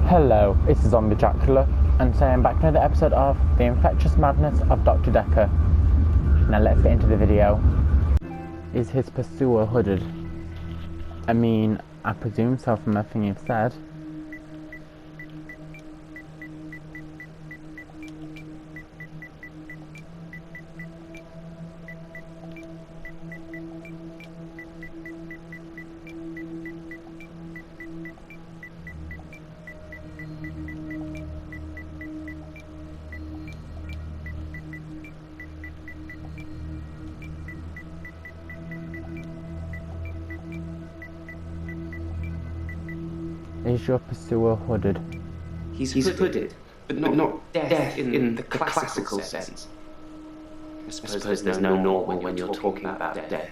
Hello, it's Zombie Dracula, and today I'm back with another episode of The Infectious Madness of Dr. Dekker. Now let's get into the video. Is his pursuer hooded? I mean, I presume so from everything you've said. Is your pursuer hooded? He's hooded, but not death in the classical sense. I suppose there's no normal when you're talking about death.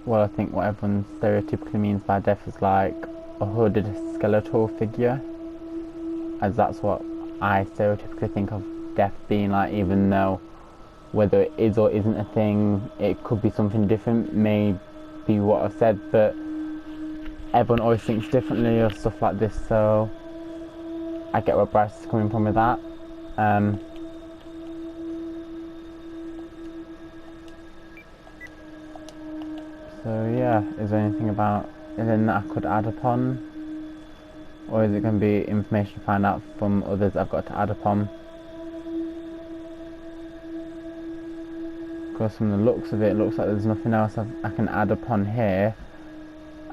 Well, I think what everyone stereotypically means by death is like a hooded skeletal figure, as that's what I stereotypically think of death being like, even though whether it is or isn't a thing, it could be something different, may be what I've said, but everyone always thinks differently or stuff like this, so I get where Bryce is coming from with that. So yeah, is there anything about anything that I could add upon? Or is it going to be information to find out from others I've got to add upon? Because from the looks of it, it looks like there's nothing else I can add upon here.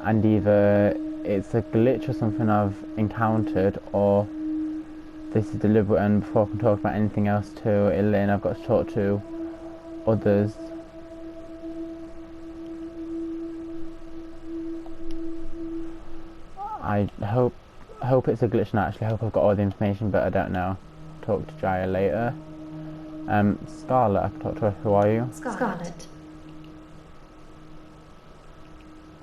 And either it's a glitch or something I've encountered, or this is deliberate, and before I can talk about anything else to Elaine, I've got to talk to others. I hope it's a glitch, and I actually hope I've got all the information, but I don't know. Talk to Jaya later. Scarlet, I can talk to her. Who are you? Scarlet.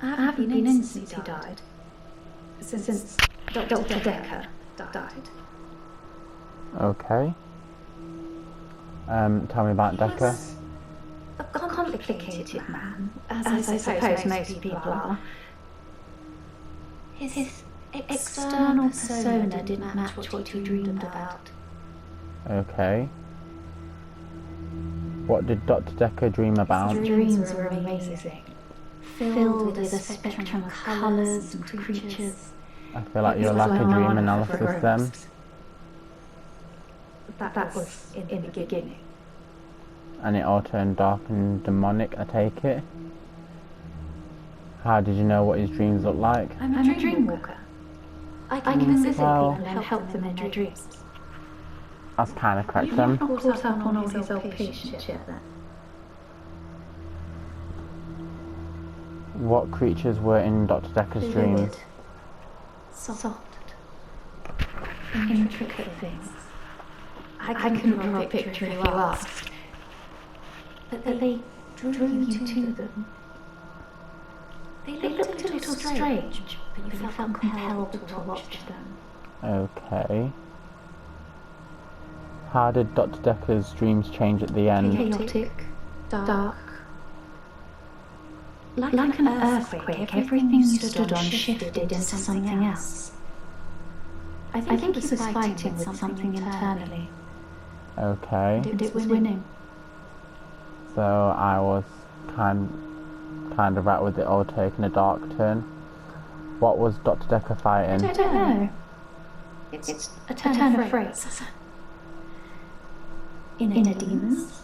Have you been in since he died? Since Dr. Dekker died? Okay. Tell me about Dekker. A complicated man, as I suppose most people are. His external persona didn't match what he dreamed about. Okay. What did Dr. Dekker dream about? His dreams were amazing, filled with a spectrum of colours and creatures. I feel like you're like a dream analysis then. That was in the beginning. And it all turned dark and demonic, I take it? How did you know what his dreams looked like? I'm a dream walker. I can visit people and help them in their dreams. That's kind of correct then. You've not caught up on all his old patients yet then? What creatures were in Dr. Dekker's dreams? Soft, intricate things. I couldn't draw a picture if you asked. But they drew you to them. They looked a little strange, but you felt compelled to watch them. Okay. How did Dr. Dekker's dreams change at the end? Chaotic, dark. Like an earthquake, everything you stood on shifted into something else. I think he was fighting with something internally. Okay. And it was winning. So I was kind of right with it all taking a dark turn. What was Dr. Dekker fighting? I don't know. It's a turn of phrase. Inner demons?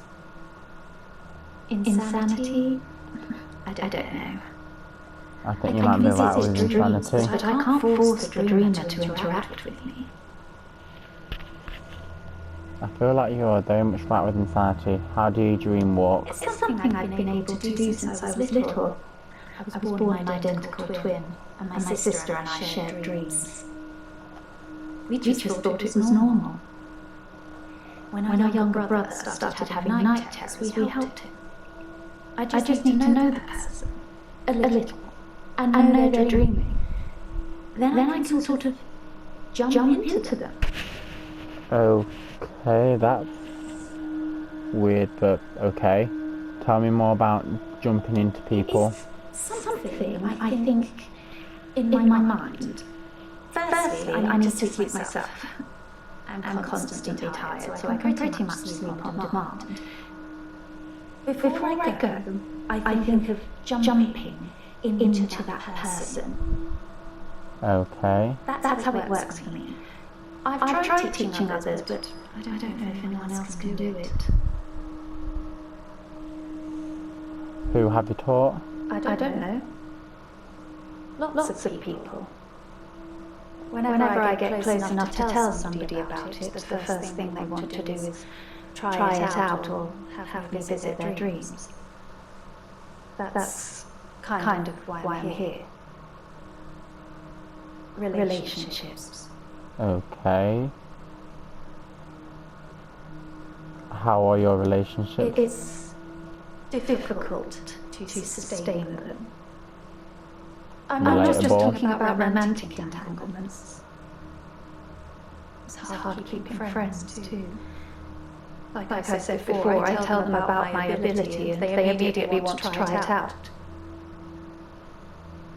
Insanity? I don't know. I think you might be right with insanity. But I can't force the dreamer to interact with me. I feel like you're very much right with insanity. How do you dream walk? It's something I've been able to do since I was little. I was born an identical twin, and my sister and I shared dreams. We just thought it was normal. When our younger brother started having night terrors, we helped him. I just need to know the person a little, and know they're dreaming. Then I can sort of jump into them. Okay, that's weird, but okay. Tell me more about jumping into people. It's something I think in my mind. First Firstly, I need to sleep myself. I'm constantly tired, so I can pretty much sleep on demand. Before I go, I think of jumping into that person. Okay. That's how it works for me. I've tried teaching others, but I don't know if anyone else can do it. Who have you taught? I don't know. Lots of people. Whenever I get close enough to tell somebody about it, the first thing they want to do is try it out or have me visit their dreams. That's kind of why I'm here. Relationships. Okay. How are your relationships? It's difficult to sustain them. I'm not just Relatable. talking about romantic entanglements. It's hard keeping friends too. Like I said before, I tell them about my ability and they immediately want to try it out.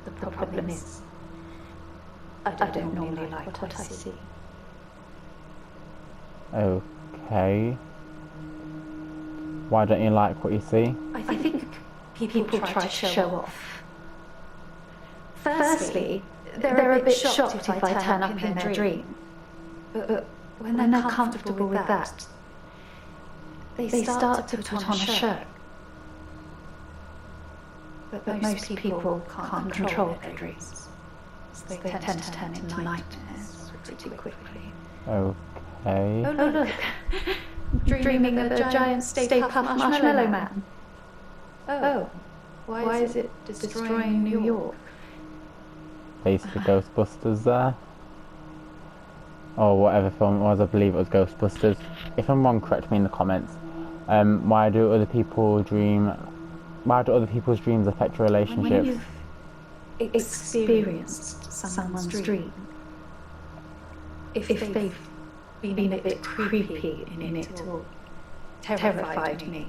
The problem is, I don't normally like what I see. Okay. Why don't you like what you see? I think people try to show off. Firstly, they're a bit shocked if I turn up in their dream. But when they're comfortable with that, they start to put on a show. But most people can't control their dreams. So they tend to turn into nightmares pretty quickly. Okay. Oh look, dreaming of a giant Stay Puft Marshmallow Man. Oh, why is it destroying New York? Basically Ghostbusters there. Or whatever film it was, I believe it was Ghostbusters. If I'm wrong, correct me in the comments. Why do other people's dreams affect your relationships? When you've experienced someone's dream, if they've been a bit creepy in it or terrified me,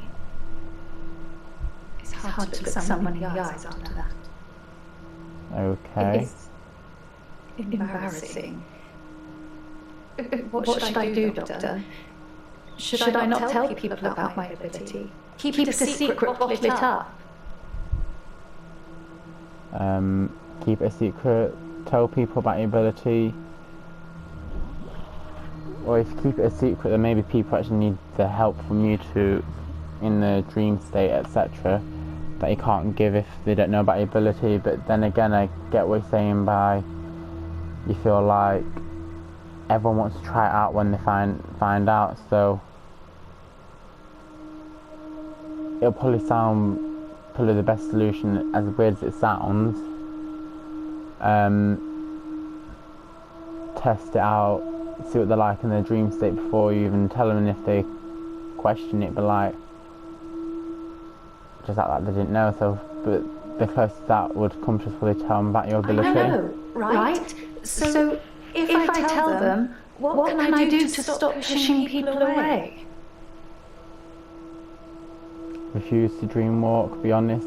it's hard to look someone in the eyes after that. Okay. It's embarrassing. What should I do, Doctor? Should I not tell people about my ability? Keep it a secret, bottle it up? Keep it a secret, tell people about your ability. Or if you keep it a secret, then maybe people actually need the help from you to, in the dream state, etc., that you can't give if they don't know about your ability. But then again, I get what you're saying by you feel like everyone wants to try it out when they find out, so it'll probably sound the best solution, as weird as it sounds. Test it out, see what they're like in their dream state before you even tell them, and if they question it, but like just act like they didn't know. So, but the closest that would come to fully tell them about your ability. I know, right? So if I tell them, what can I do to stop pushing people away? Refuse to dream walk, be honest.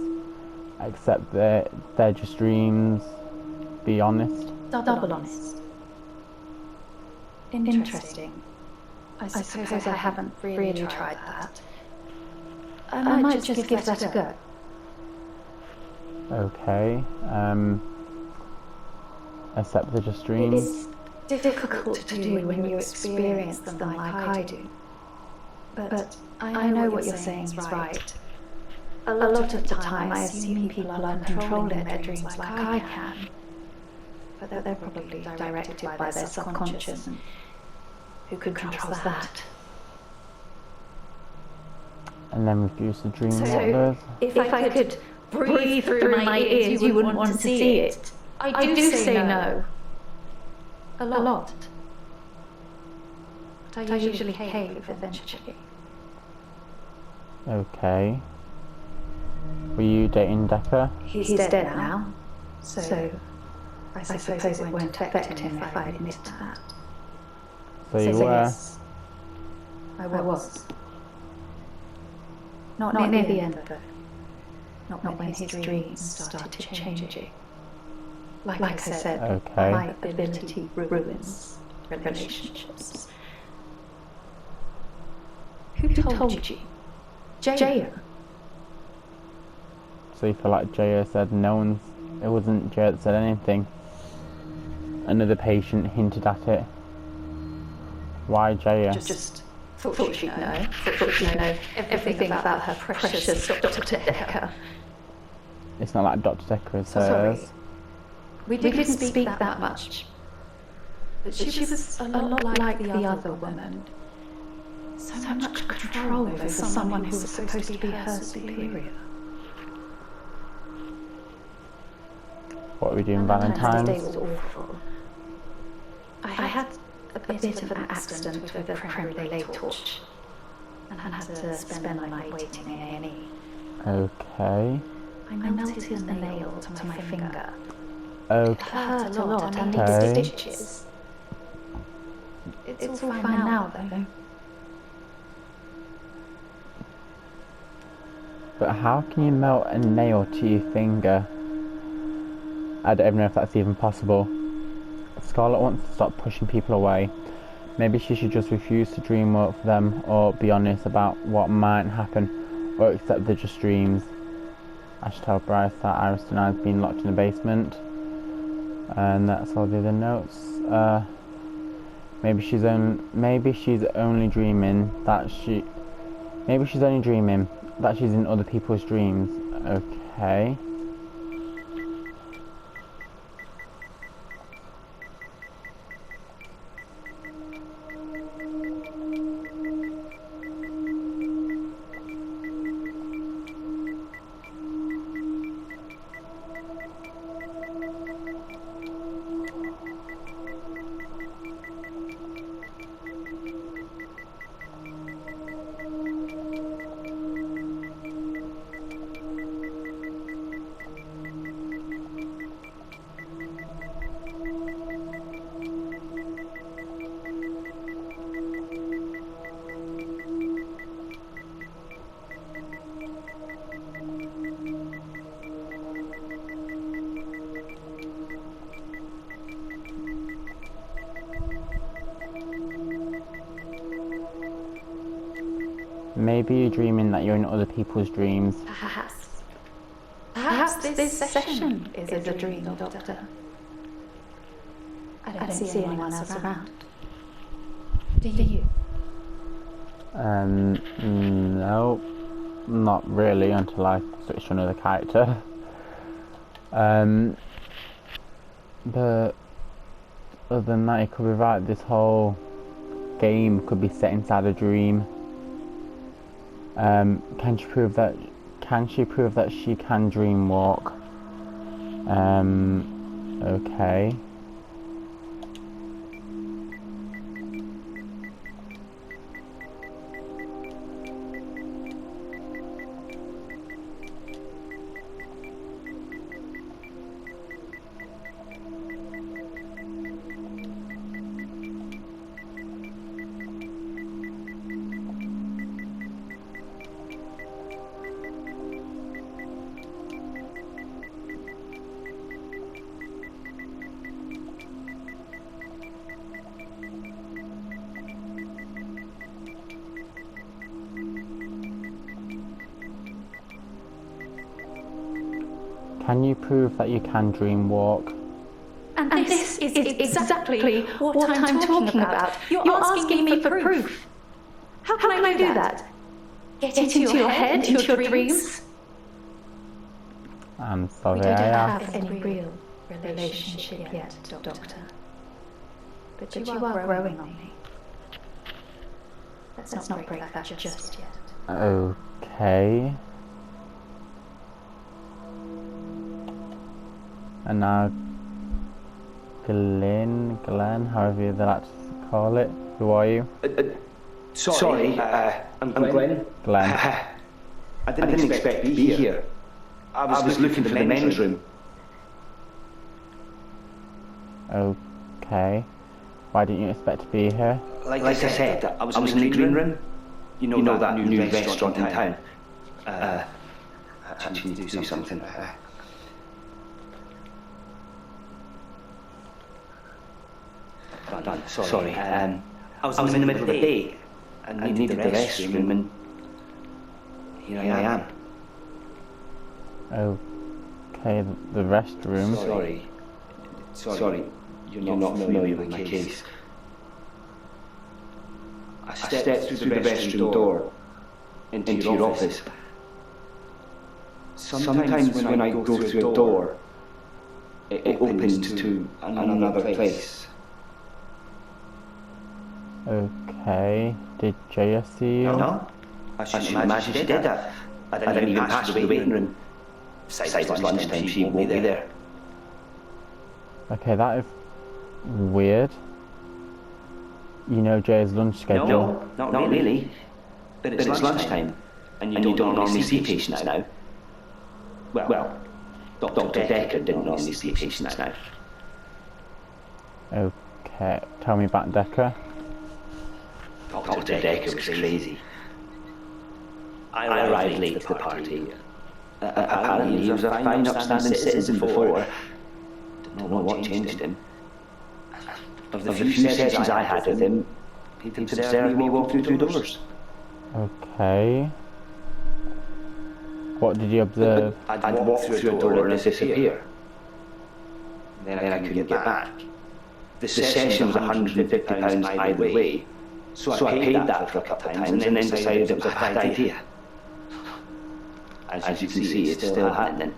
Accept that they're just dreams, be honest. Double honest. Interesting. I suppose I haven't really tried that. I might just give that a go. Okay. Accept they're just dreams. It's difficult to do when you experience them like I do. But I know what you're saying is right. A lot of the time I assume people are controlling their dreams like I can. But they're probably directed by their subconscious, and who controls that? And then refuse to dream So, others. if I could breathe through my ears, you wouldn't want to see it. I do say no. A lot. But I usually cave eventually. Okay. Were you dating Dekker? He's dead now, so I suppose it won't affect him if I admit to that. So you were? Yes, I was. Not near the end, though. Not when his dreams started changing. Like I said, Okay. my ability ruins relationships. Who told you? Jaya. So you feel like Jaya said it wasn't Jaya that said anything. Another patient hinted at it. Why Jaya? Just thought she'd know. Thought she'd know everything about her precious Dr. Dekker. It's not like Dr. Dekker is Sorry. hers. We didn't speak that much. But she was a lot like the other woman. So much control over someone who was supposed to be her superior. What are we doing, Valentine's Day Valentine's? was awful. I had a bit of an accident with a creme brulee torch and had to spend the night waiting in A&E. Okay. I melted the nail to my finger. It Okay. hurt a lot. I needed Okay. stitches. It's all fine now, though. But how can you melt a nail to your finger? I don't even know if that's even possible. Scarlett wants to stop pushing people away. Maybe she should just refuse to dream work for them, or be honest about what might happen, or accept they're just dreams. I should tell Bryce that Iris has been locked in the basement. And that's all the other notes. Maybe she's only dreaming that she's in other people's dreams. Okay. Maybe you're dreaming that you're in other people's dreams. Perhaps this session is a dream, Doctor. I don't see anyone else around. Do you? No, not really until I switch to another character. But other than that, you could be right. This whole game could be set inside a dream. Can she prove that she can dream walk? Okay. Can you prove that you can dream walk? And this is exactly what I'm talking about. You're asking me for proof. How can I do that? Get into your head, into your dreams? I'm sorry, We don't I have asked. any real relationship yet, Doctor. But you are growing on me. Let's not break that just yet. Okay. And now, Glenn, however you like to call it. Who are you? Sorry, I'm Glenn. Glenn. I didn't expect to be here. I was looking for the men's room. Okay. Why didn't you expect to be here? Like I said, I was in the green room. You know that new restaurant in town. Actually, need to do something. done. Sorry. I was in the middle of the day. I needed the restroom, and here I am. Okay, the restroom. Sorry. You're not familiar with my case. I stepped through the restroom door into your office. Sometimes when I go through a door, it opens to another place. Okay, did Jaya see you? No, I shouldn't imagine she did that. I didn't even pass through the waiting room. Besides, it's lunchtime, she won't be there. Okay, that is weird. You know Jaya's lunch schedule? No, not really. But it's lunchtime, and you don't normally see patients now. Well, Dr. Dekker didn't normally see patients now. Okay, tell me about Dekker. Dr. Dekker was crazy. I arrived late to the party. Apparently he was a fine, upstanding citizen before. Don't know what changed him. Of the few sessions I had with him, he'd observed me walking through doors. Okay. What did you observe? I'd walk through a door and disappear. Then I couldn't get back. The session was £150 either way, so I paid that for a couple of times and then decided it was a bad idea. As you can see, it's still happening.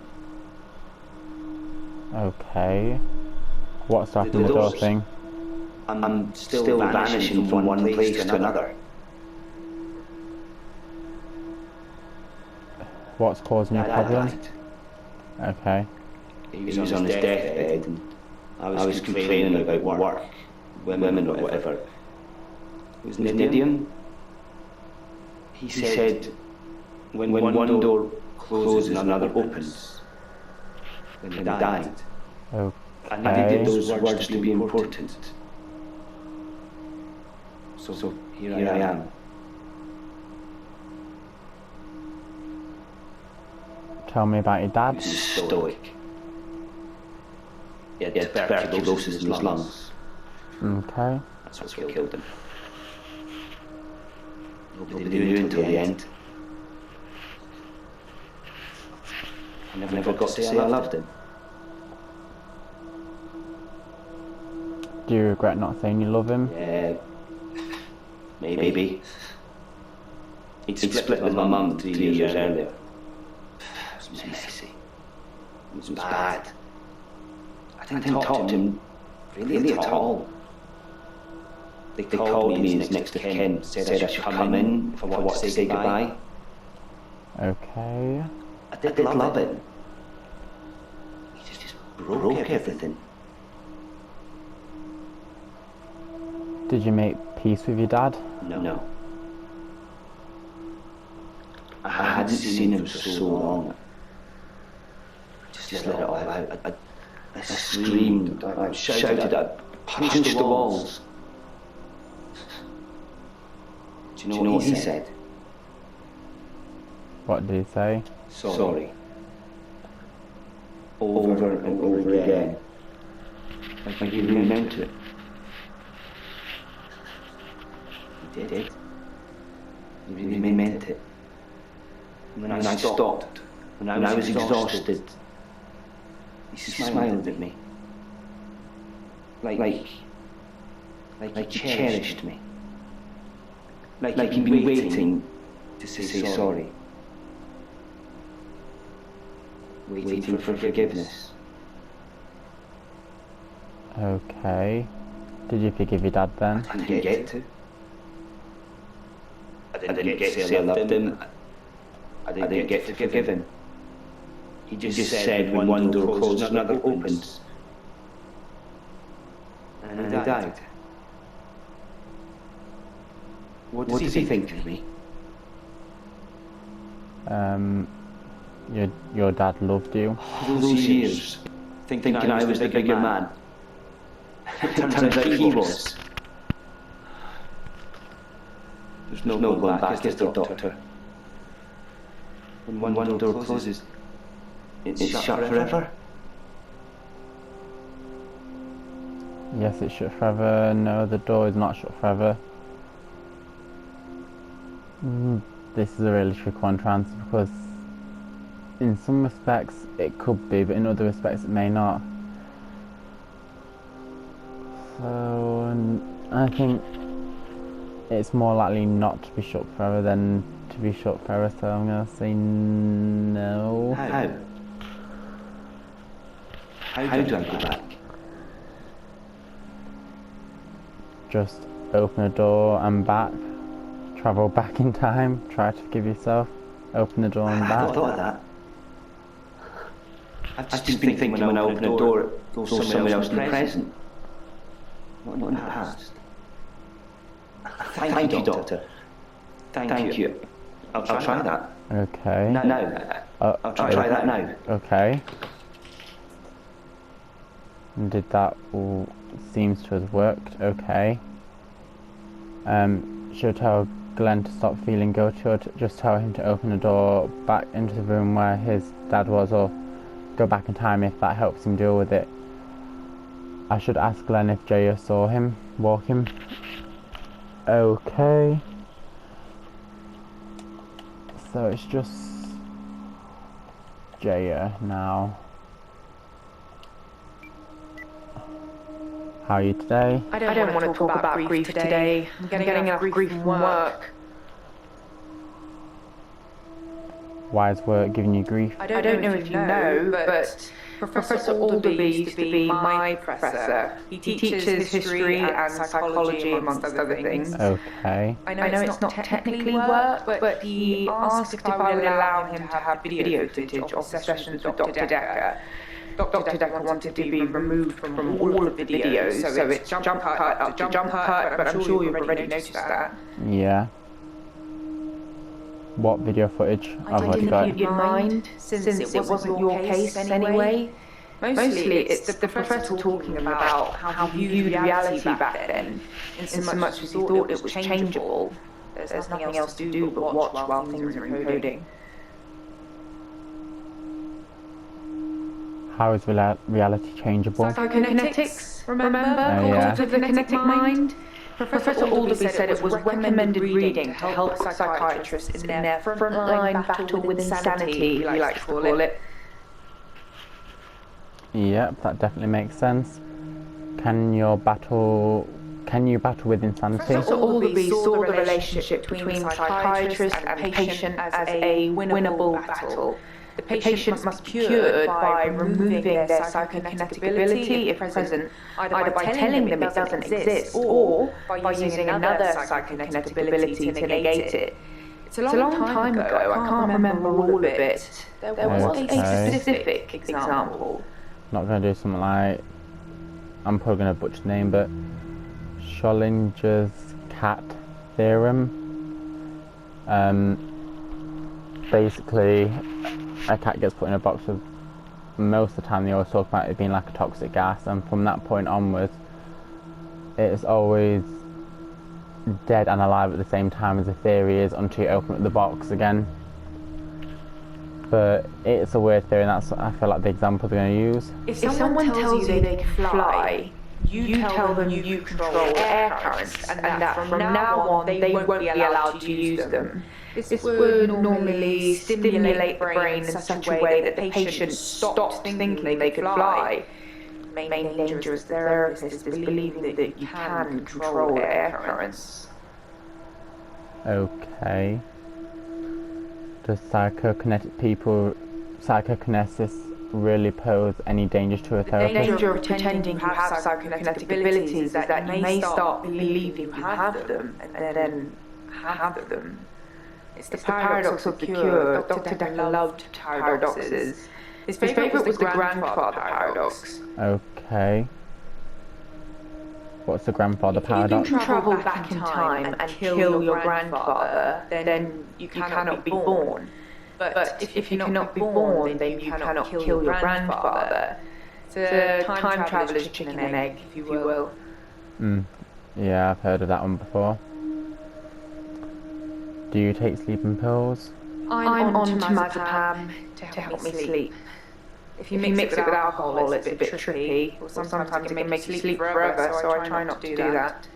Okay. What's happening with the door thing? I'm still vanishing from one place to another. What's causing your problem? Okay. He was on his deathbed, and I was complaining about work, women or whatever. It was an idiom. He said, when one door closes, another opens. When he died. Okay. I needed those words to be important. So here I am. Tell me about your dad. He was stoic. He had tuberculosis in his lungs. Okay. That's what killed him. Nobody knew until the end. I never got to say I loved him. Do you regret not saying you love him? Yeah, maybe. He'd split with my mum 3 years earlier. It was messy. It was bad. I didn't talk to him really at all. They called me as next of kin, said I should come in for what to say goodbye. Okay. I did love him. He just broke everything. Did you make peace with your dad? No. I hadn't seen him for so long. I just let it all out. I screamed, I shouted, I punched the walls. Do you know what he said? What did he say? Sorry. Over and over again. Like he really meant it. He did. He really meant it. When I stopped, when I was exhausted, he smiled at me. Like he cherished me. Like he'd been waiting to say sorry. Waiting for forgiveness. Okay. Did you forgive your dad then? I didn't get to. I didn't get to say I loved him. I didn't get to forgive him. He just said when one door closes, another opens. And he died. What does he think of me? Your dad loved you. All those years, thinking I was the bigger man. Turns out he was. There's no going back, is there, Doctor? When one door closes, it's shut forever. Yes, it's shut forever. No, the door is not shut forever. This is a really tricky one to answer because in some respects it could be, but in other respects it may not. So I think it's more likely not to be shut forever than to be shut forever, so I'm going to say no. How do I go back? Just open a door and back. Travel back in time. Try to forgive yourself. Open the door and I back. hadn't thought of that. I've just been thinking when I open a door, it goes somewhere else in the present. Not in the past. Thank you, Doctor. Thank you. I'll try that. Okay. Now. I'll try that now. Okay. And did that all seems to have worked? Okay. Should I tell Glenn to stop feeling guilty, or just tell him to open the door back into the room where his dad was, or go back in time if that helps him deal with it? I should ask Glenn if Jaya saw him walking. Okay. So it's just Jaya now. How are you today? I don't want to talk about grief today. I'm getting enough grief from work. Why is work giving you grief? I don't know if you know, but Professor Alderby used to be my professor. He teaches history and psychology, amongst other things. Okay. I know it's not technically work, but he asked if I would allow him to have video footage of sessions with Dr. Dekker. Dr. Dekker wanted to be removed from all of the videos, so it's jump cut after jump cut, but I'm sure you've already noticed that. Yeah. What video footage? I've already got. I didn't mind, since it wasn't your case anyway. Mostly it's the professor talking about how he viewed reality back then, in so much as he thought it was changeable. There's nothing else to do but watch while things are encoding. How is reality changeable? Psychokinetics, remember? Yeah. Concept of the kinetic mind? Professor Alderby said it was recommended reading to help psychiatrists in their frontline battle with insanity, he likes to call it. Yep, that definitely makes sense. Can you battle with insanity? Professor Alderby saw the relationship between psychiatrist and patient as a winnable battle. The patient must be cured by removing their psychokinetic ability, if present, either by telling them it doesn't exist, or by using another psychokinetic ability to negate it. It's a long time ago, I can't remember all of it. There was a specific example. Not going to do something like, I'm probably going to butcher the name, but Schrödinger's cat theorem. Basically, a cat gets put in a box with, most of the time they always talk about it being like a toxic gas, and from that point onwards it's always dead and alive at the same time as the theory is, until you open up the box again. But it's a weird theory, and that's, I feel like, the example they're going to use. If someone tells you they can fly, you tell them you control air currents, and that from now on they won't be allowed to use them. This would normally stimulate the brain in such a way that the patient stopped thinking they could fly. The main danger as a therapist is believing that you can control air currents. Okay. Does psychokinesis really pose any dangers to a The therapist? danger of pretending you have psychokinetic abilities is that you may start believing you have them, and then have them. It's the paradox of the cure. Dr. Dekker loved paradoxes. His favourite was the grandfather paradox. Okay. What's the grandfather paradox? If you can travel back in time and kill your grandfather, then you cannot be born. But if you cannot be born, then you cannot kill your grandfather. It's a time traveller's chicken and egg, if you will. Yeah, I've heard of that one before. Do you take sleeping pills? I'm on temazepam to help me sleep. If you mix it with alcohol, it's a bit trippy, or sometimes it can make you sleep forever, so I try not to do that.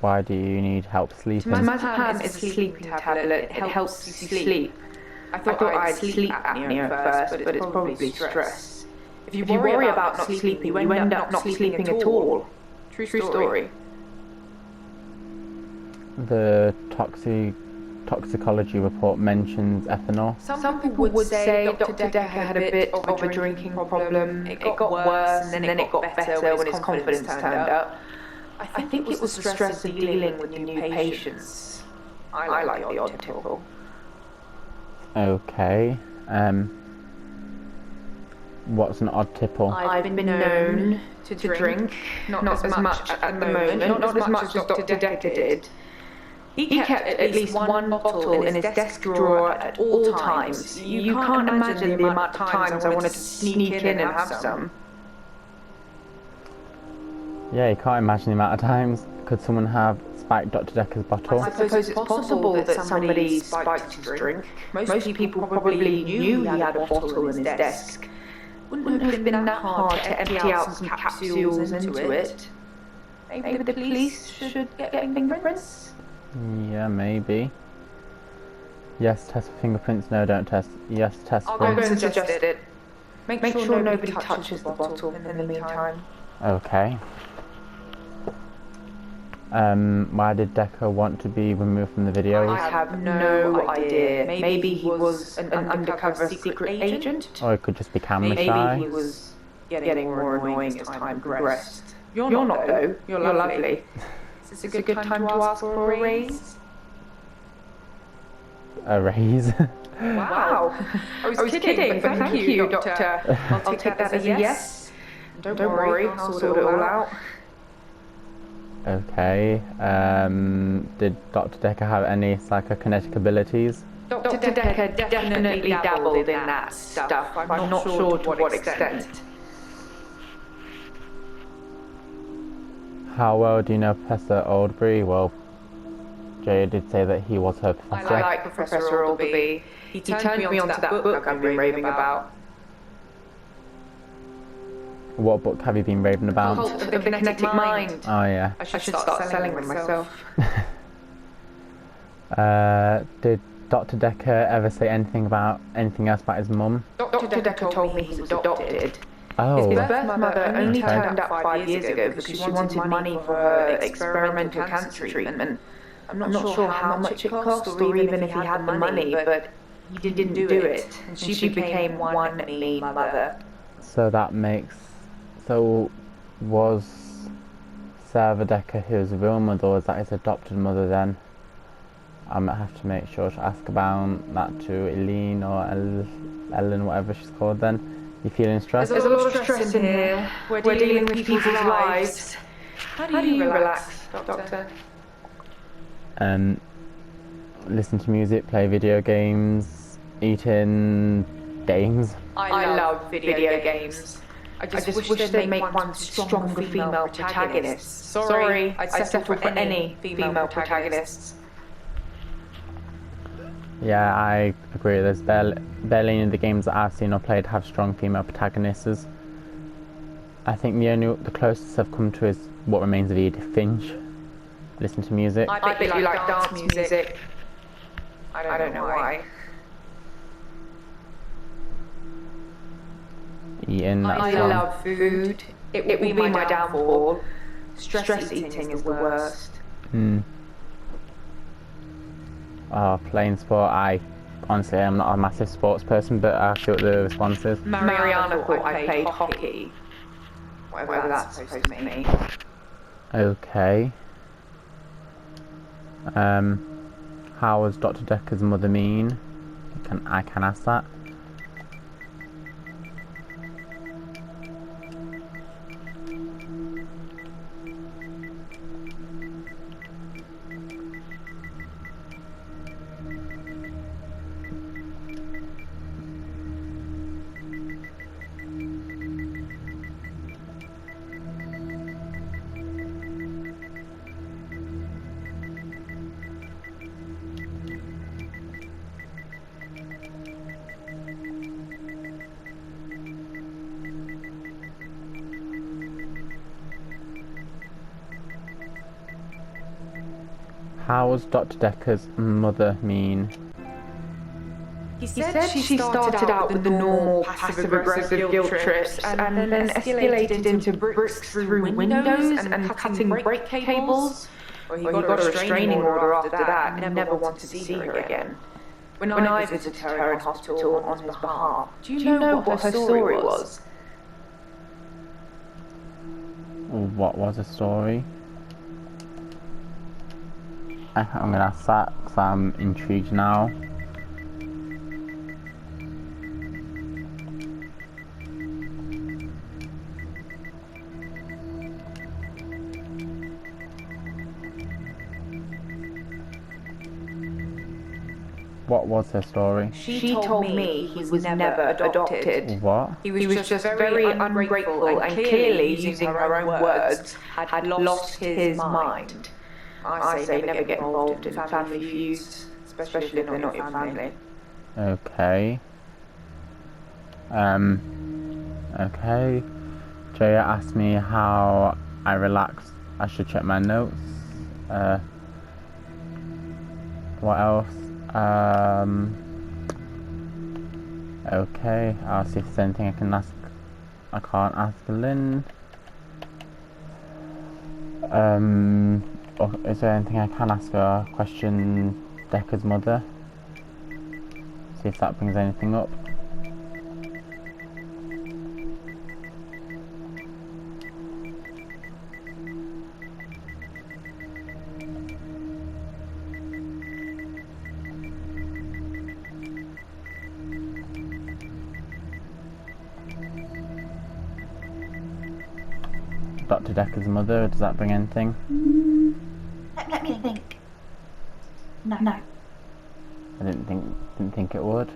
Why do you need help sleeping? Temazepam is a sleeping tablet. It helps you sleep. I thought I had sleep apnea at first, but it's probably stress. If you worry about not sleeping, you end up not sleeping at all. True story. The toxicology report mentions ethanol. Some people would say Dr. Dekker had a bit of a drinking problem. It got worse and then it got better when his confidence turned up. I think it was the stress of dealing with the new patients. I like the odd tipple. Okay. What's an odd tipple? I've been known to drink, not as much at the moment, not as much as Dr. Dekker did. He kept at least one bottle in his desk drawer at all times. You can't imagine the amount of times I wanted to sneak in and have some. Yeah, you can't imagine the amount of times. Could someone have spiked Dr. Dekker's bottle? I suppose it's possible that somebody spiked his drink. Most people probably knew he had a bottle in his desk. Wouldn't have been that hard to empty out some capsules into it. Maybe the police should get fingerprints? Yeah, maybe. Yes, test for fingerprints. No, don't test. Yes, test I'll for... go and suggest it. Make sure nobody touches the bottle in the meantime. Okay. Why did Dekker want to be removed from the videos? I have no idea. Maybe he was an undercover secret agent? Or it could just be camera shy. Maybe he was getting more annoying as time progressed. You're not though. You're lovely. Is this a good time to ask for a raise? A raise? Wow. I was kidding, but thank you, Doctor. I'll take that as a yes. Don't worry, I'll sort it all out. Okay. Did Dr. Dekker have any psychokinetic abilities? Dr. Dekker definitely dabbled in that stuff. I'm not sure to what extent. How well do you know Professor Oldbury? Well, Jaya did say that he was her professor. I like Professor Oldbury. He turned me onto that book I've been raving about. What book have you been raving about? Cult of the Kinetic Mind. Oh, yeah. I should start selling them myself. Did Dr. Dekker ever say anything else about his mum? Dr. Dekker told me he was adopted. Oh. His birth mother only turned up 5 years ago because she wanted money for her experimental cancer treatment. I'm not sure how much it cost or even if he had the money, but he didn't do it. And she became one mean mother. So that makes... So was Sarah Dekker his real mother, or was that his adopted mother then? I might have to make sure to ask about that to Eileen or Ellen, whatever she's called then. You feeling stressed? There's a lot of stress in here. We're dealing with people's lives. How do you relax, Doctor? Listen to music, play video games, eat in games. I love video games. I just wish they'd make one stronger female protagonist. Sorry, I'd settle for any female protagonists. Yeah, I agree. There's barely any of the games that I've seen or played have strong female protagonists. I think the closest I've come to is What Remains of Edith Finch. Listen to music. I bet you like dance music. I don't know why. Eating, that's I love food. It will be my downfall. Stress eating is the worst. Playing sport. Honestly, I'm not a massive sports person, but I feel the responses. Marianna thought I played hockey. Whatever that's supposed to mean. Okay. How was Dr. Dekker's mother mean? I can ask that. How's Dr. Dekker's mother mean? He said she started out with the normal passive-aggressive guilt trips and then escalated into bricks through windows and cutting brake cables. Well, he got a restraining order after that and never wanted to see her again. When I visited her in hospital on his behalf, do you know what her story was? What was the story? I'm gonna ask that because I'm intrigued now. What was her story? She told me he was never adopted. What? He was just very ungrateful and clearly, using her own words, had lost his mind. I say never get involved in family feuds, especially if they're not your family. Okay. Okay. Jaya asked me how I relax. I should check my notes. What else? Okay, I'll see if there's anything I can ask. I can't ask Lynn. Is there anything I can ask her? Question Dekker's mother. See if that brings anything up. Dr. Dekker's mother, does that bring anything? Let me think. No. I didn't think it would.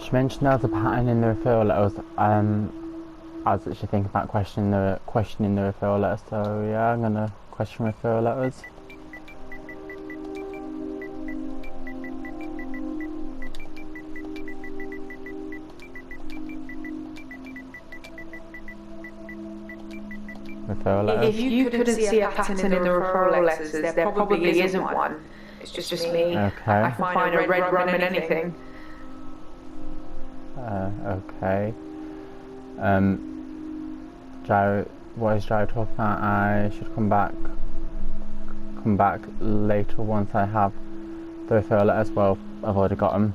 She mentioned there was a pattern in the referral letters. I was actually thinking about questioning the referral letters, so yeah, I'm gonna question referral letters. Referral letters. If you couldn't see a pattern in the referral letters, there probably isn't one. It's just me. Okay. I can find a red rum in anything. Okay. What is Jai talking about? I should come back later once I have the referral letters. Well, I've already got them.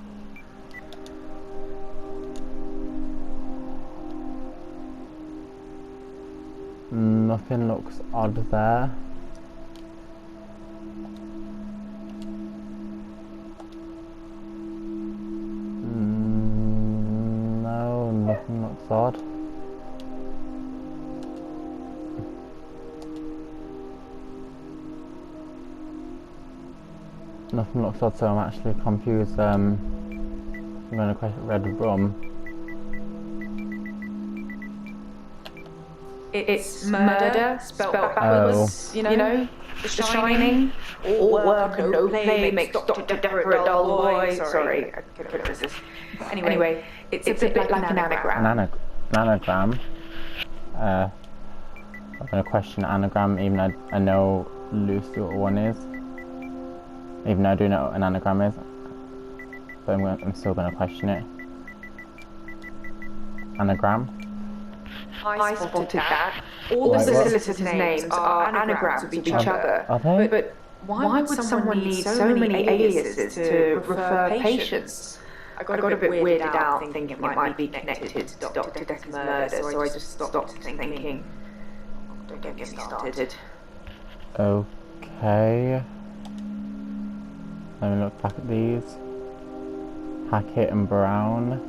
Nothing looks odd there. No, nothing looks odd. Nothing looks odd, so I'm actually confused. I'm going to question red rum. It's murder, spelled backwards, you know, The Shining, all work and no play makes Dr. Dekker a dull boy. Sorry, I couldn't resist. Anyway, it's a bit like an anagram. An anagram? I'm going to question anagram, even though I know loosely what one is. Even though I do know what an anagram is. But I'm still going to question it. Anagram? I spotted that. All the solicitors' names are anagrams of each other. Are they? But why would someone need so many aliases to refer patients? I got a bit weirded out thinking it might be connected to Dr. Dekker's murder, so I just stopped thinking. Don't get me started. Okay. Let me look back at these. Hackett and Brown.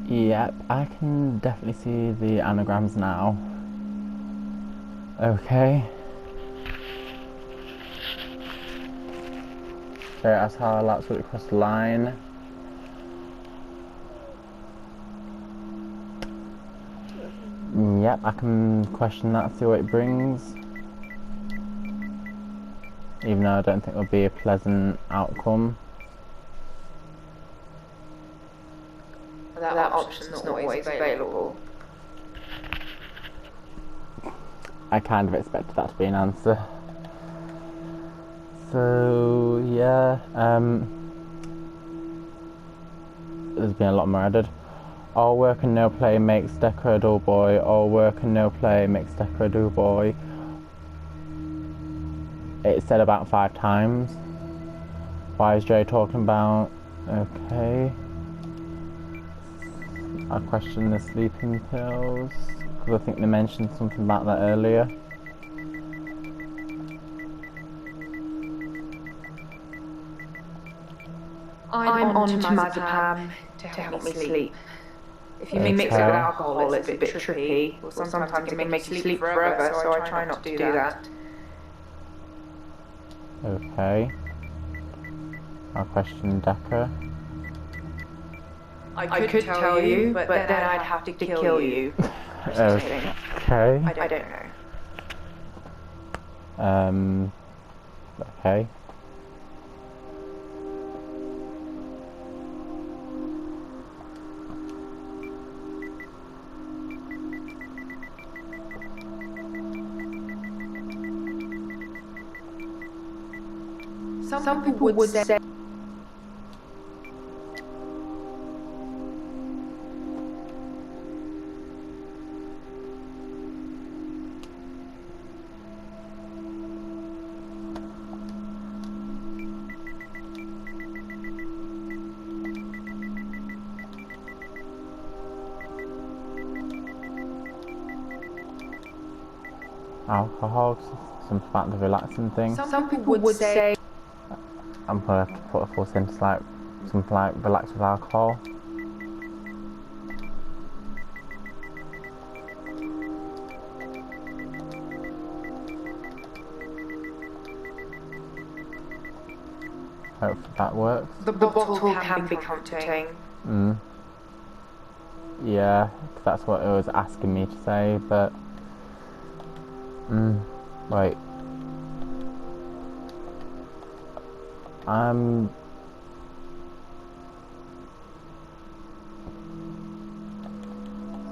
Yep, I can definitely see the anagrams now. Okay. So that's how I'll absolutely cross the line. Yep, I can question that, see what it brings. Even though I don't think it'll be a pleasant outcome. That option's not always available. I kind of expected that to be an answer. So yeah, there's been a lot more added. All work and no play makes Dekker a dull boy. All work and no play makes Dekker a dull boy. It's said about 5 times. Why is Jay talking about? Okay. I question the sleeping pills, because I think they mentioned something about that earlier. I'm on to Mazepam to help me sleep. If you mix it with alcohol, it's a bit trippy, or sometimes it can make you sleep forever, so I try not to do that. Okay. I'll question Dekker. I could tell you, but then I'd have to kill you. Okay. I don't know. Okay. Some people would say Alcohol, some about the relaxing thing. Some people would say I'm gonna have to put a full sentence like something like relax with alcohol. Hopefully that works. the bottle can be comforting. Yeah, 'cause that's what it was asking me to say, but wait.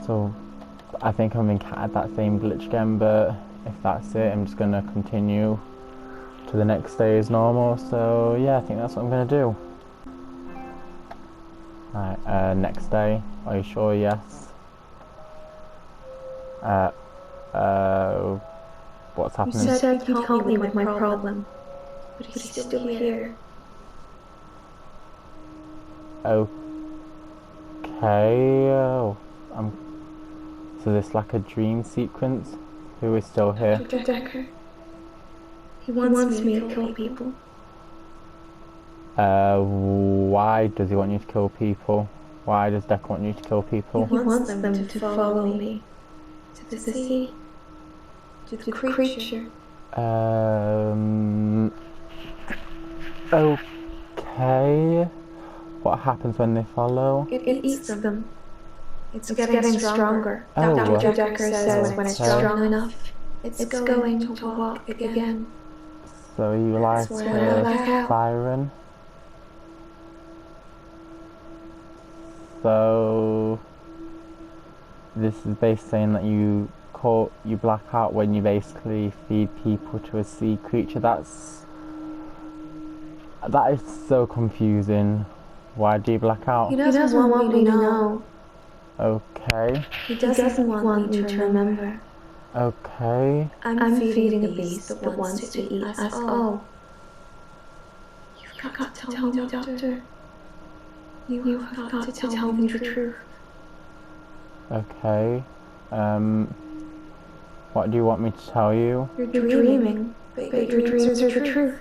So I think I'm encountered that same glitch again, but if that's it, I'm just gonna continue to the next day as normal. So yeah, I think that's what I'm gonna do. Right, next day. Are you sure? Yes. What's happening? You said you'd help me with my problem, but he's still here. Okay. So this like a dream sequence. Who is still here? Dr. Dekker. He wants me to kill people. Why does he want you to kill people? Why does Dekker want you to kill people? He wants them to follow me. To the sea. To the creature. Okay. What happens when they follow? It eats them. It's getting stronger. Oh. Dr. Dekker says when it's strong enough, it's going to walk again. So you like Byron? So this is basically saying that you black out when you basically feed people to a sea creature. That is so confusing. Why do you black out? He doesn't want me to know. Okay. He doesn't want me to remember. Okay. I'm feeding a beast that wants to eat us all. You've got to tell me, Doctor. You've got to tell me the truth. Okay. What do you want me to tell you? You're dreaming, but your dreams are the truth.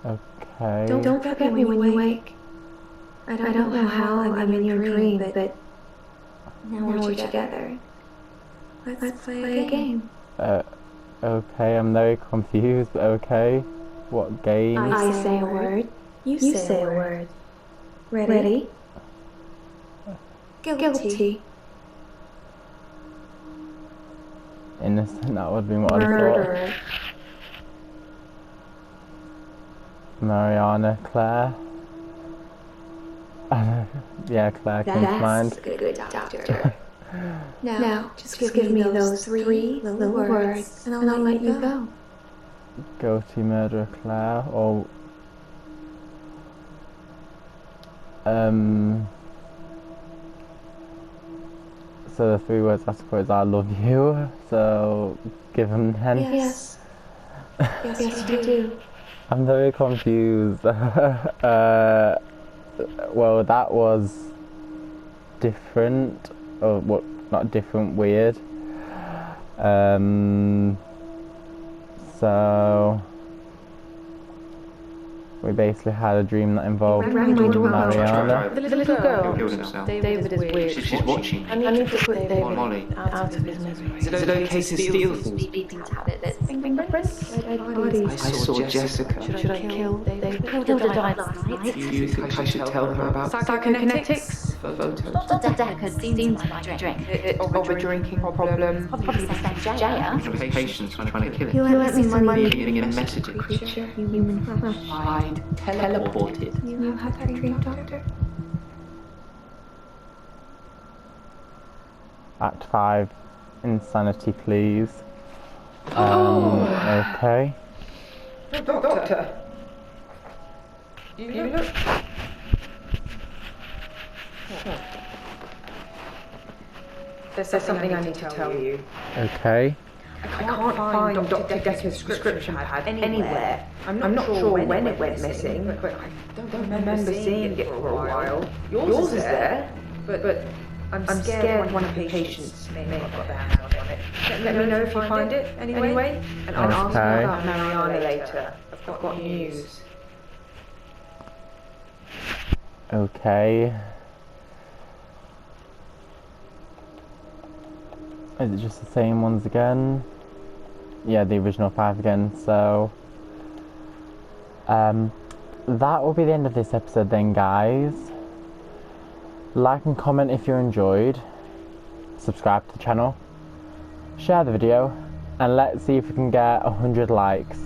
Okay. Don't forget me when you wake. I don't know how I'm in your dream, but Now we're together. Let's play a game. Okay, I'm very confused, but okay. What game? I say a word. You say a word. Ready? Guilty. Innocent, that would be what I thought. Murderer. Marianna, Claire. Yeah, Claire came to mind. That's a good doctor. Now, just give me those three little words, and I'll let you go. Guilty, murderer, Claire, or... So the three words I suppose I love you, so give them 10. Yes. Yes, you do. I'm very confused. Well, that was different, or what? Not different, weird. So we basically had a dream that involved Marianna. The little girl. Killed himself. David is weird. She's watching. I need to put David Molly. out of his misery. Is it okay to steal things? Beeping tablets. Fingerprints? I saw Jessica. Should I kill David? Killed her last night. Do you think I should tell her about Psychokinetics? photos? Dr. Dekker seems to drink. Of a drinking problem. Probably the same Jaya. Patients trying to kill He him. lets me money. Leaving in messages. Creature, human flesh. Hide. Teleported. You have that dream, Doctor? Act 5, insanity, please. Okay. Doctor. You look... There's something I need to tell you. Okay. I can't find Dr. Dekker's prescription pad anywhere. I'm not sure when it went missing, but I don't remember seeing it for a while. Yours is there, but I'm scared one of the patients may have got their hands on it. Let me know if you find it anyway, and I'll ask Okay. about Marianna later. I've got news. Okay. Is it just the same ones again? Yeah, the original 5 again, so... that will be the end of this episode then, guys. Like and comment if you enjoyed. Subscribe to the channel. Share the video. And let's see if we can get 100 likes.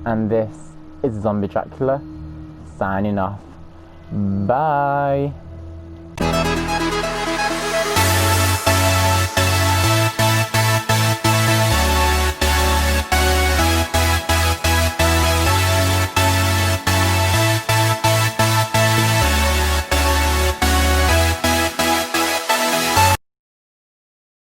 And this is Zombie Dracula, signing off. Bye!